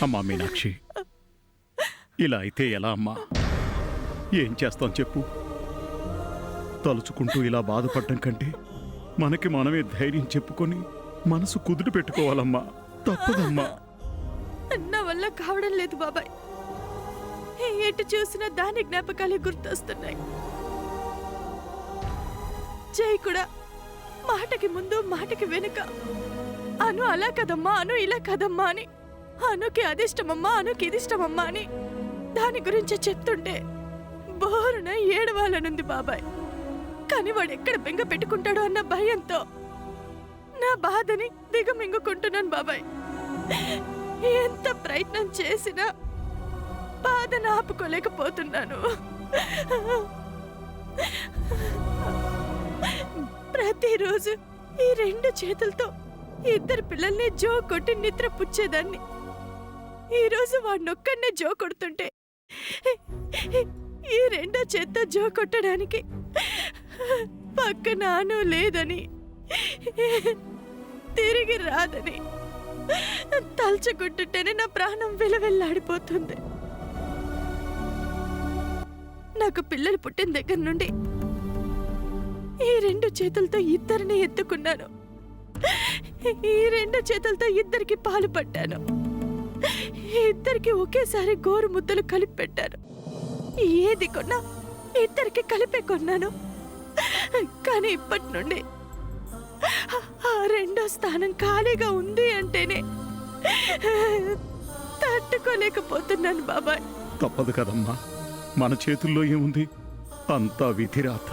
అమ్మా మీనాక్షి, ఇలా అయితే ఎలా అమ్మా? ఏం చేస్తాం చెప్పు? తలుచుకుంటూ ఇలా బాధపడటం కంటే మనకి మనమే ధైర్యం చెప్పుకొని మనసు కుదుట పెట్టుకోవాలమ్మా. తప్పదమ్మా. నా వల్ల కావడం లేదు బాబాయ్. ఎటు చూసినా దాని జ్ఞాపకాలే గుర్తొస్తున్నాయి. జై కూడా మాటకి ముందు మాటకి వెనుక అను అలా కదమ్మా, అను ఇలా కదమ్మా అని, అనుకి అదిష్టమమ్మా, అనుకి ఇదిష్టమమ్మా అని దాని గురించి చెప్తుంటే బోరున ఏడవాలనుంది బాబాయ్. కానీ వాడు ఎక్కడ బెంగ పెట్టుకుంటాడో అన్న భయంతో నా బాధని దిగమింగుకుంటున్నాను బాబాయ్. ఎంత ప్రయత్నం చేసినా బాధను ఆపుకోలేకపోతున్నాను. ప్రతిరోజు ఈ 2 చేతులతో 2 పిల్లల్ని జో కొట్టి నిద్ర పుచ్చేదాన్ని. ఈరోజు వాడినొక్కడినే జో కొడుతుంటే ఈ 2వ చేత్తో జో కొట్టడానికి పక్కన అను లేదని, తిరిగి రాదని తలుచుకుంటుంటేనే నా ప్రాణం విలవెల్లాడిపోతుంది. నాకు పిల్లలు పుట్టిన దగ్గర నుండి ఈ 2 చేతులతో 2 ఎత్తుకున్నాను. ఈ 2 చేతులతో 2 పాలు పట్టాను. 2 ఒకేసారి గోరు ముద్దలు కలిపి పెట్టాను. ఏది కొన్నా 2 కలిపే కొన్నాను. కానీ ఇప్పటి నుండి ఆ 2వ స్థానం ఖాళీగా ఉంది అంటేనే తట్టుకోలేకపోతున్నాను బాబాయ్. తప్పదు కదమ్మా, మన చేతుల్లో ఏముంది? అంతా విధిరాత.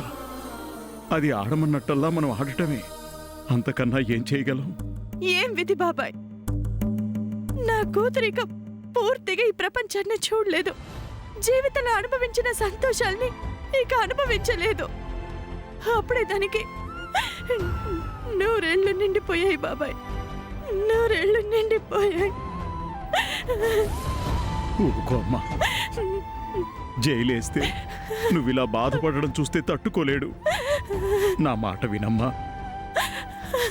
అది ఆడమన్నట్టల్లా మనం ఆడటమే, అంతకన్నా ఏం చేయగలం? ఏం విధి బాబాయ్? నా కూతురిక పూర్తిగా ఈ ప్రపంచాన్ని చూడలేదు. జీవితంలో అనుభవించిన సంతోషాల్ని ఇక అనుభవించలేదు. అప్పుడే దానికి 100 ఏళ్ళు నిండిపోయాయి బాబాయ్, 100 ఏళ్ళు నిండిపోయాయి. ఊరుకో అమ్మా. జైలేస్తే నువ్విలా బాధపడడం చూస్తే తట్టుకోలేడు. నా మాట వినమ్మా.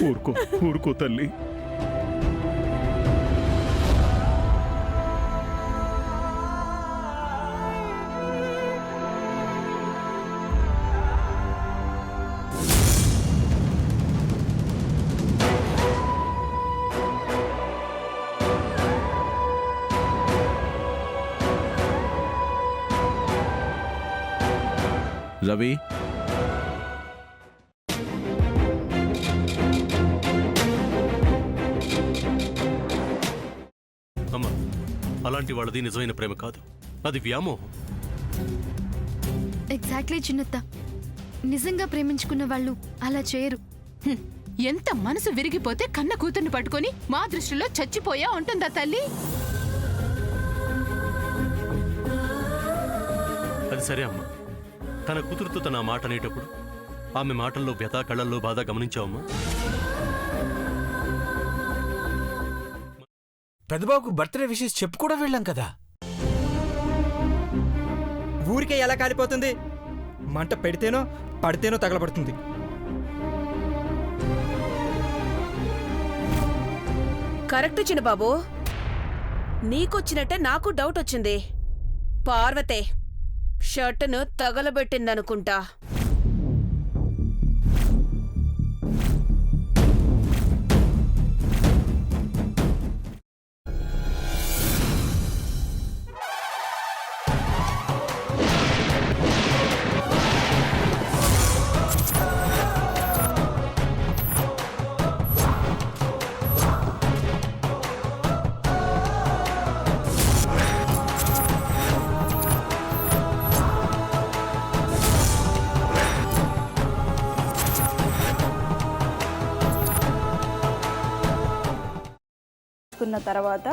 ఊరుకో ఊరుకో తల్లి. రవి, అమ్మా, అలాంటి వాళ్ళది నిజమైన ప్రేమ కాదు, అది వ్యామోహం. ఎగ్జాక్ట్లీ చిన్నత్త. నిజంగా ప్రేమించుకున్న వాళ్ళు అలా చేయరు. ఎంత మనసు విరిగిపోతే కన్న కూతుర్ని పట్టుకొని మా దృష్టిలో చచ్చిపోయా ఉంటుందా తల్లి? అది సరే అమ్మా, తన కూతురుతో తన మాట అనేటప్పుడు ఆమె మాటల్లో వ్యథ, కళ్ళల్లో బాధ గమనించావమ్మా? పెద్దబాబుకు బర్త్డే విషెస్ చెప్పు కూడా వెళ్ళాం కదా. ఊరికే ఎలా కాలిపోతుంది? మంట పెడితేనో పడితేనో తగలబడుతుంది. కరెక్ట్ చిన్నబాబు, నీకొచ్చినట్టే నాకు డౌట్ వచ్చింది. పార్వతే షర్టును తగలబెట్టిందనుకుంటా. తర్వాత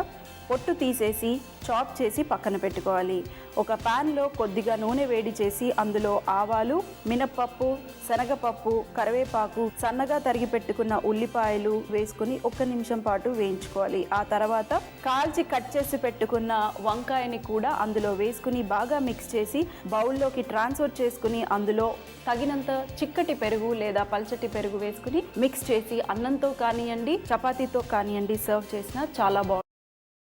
పొట్టు తీసేసి చాప్ చేసి పక్కన పెట్టుకోవాలి. ఒక ప్యాన్లో కొద్దిగా నూనె వేడి చేసి అందులో ఆవాలు, మినప్పప్పు, శనగపప్పు, కరివేపాకు, సన్నగా తరిగి పెట్టుకున్న ఉల్లిపాయలు వేసుకుని 1 నిమిషం పాటు వేయించుకోవాలి. ఆ తర్వాత కాల్చి కట్ చేసి పెట్టుకున్న వంకాయని కూడా అందులో వేసుకుని బాగా మిక్స్ చేసి బౌల్లోకి ట్రాన్స్ఫర్ చేసుకుని అందులో తగినంత చిక్కటి పెరుగు లేదా పల్చటి పెరుగు వేసుకుని మిక్స్ చేసి అన్నంతో కానివ్వండి, చపాతీతో కానివ్వండి సర్వ్ చేసినా చాలా బాగుంటుంది.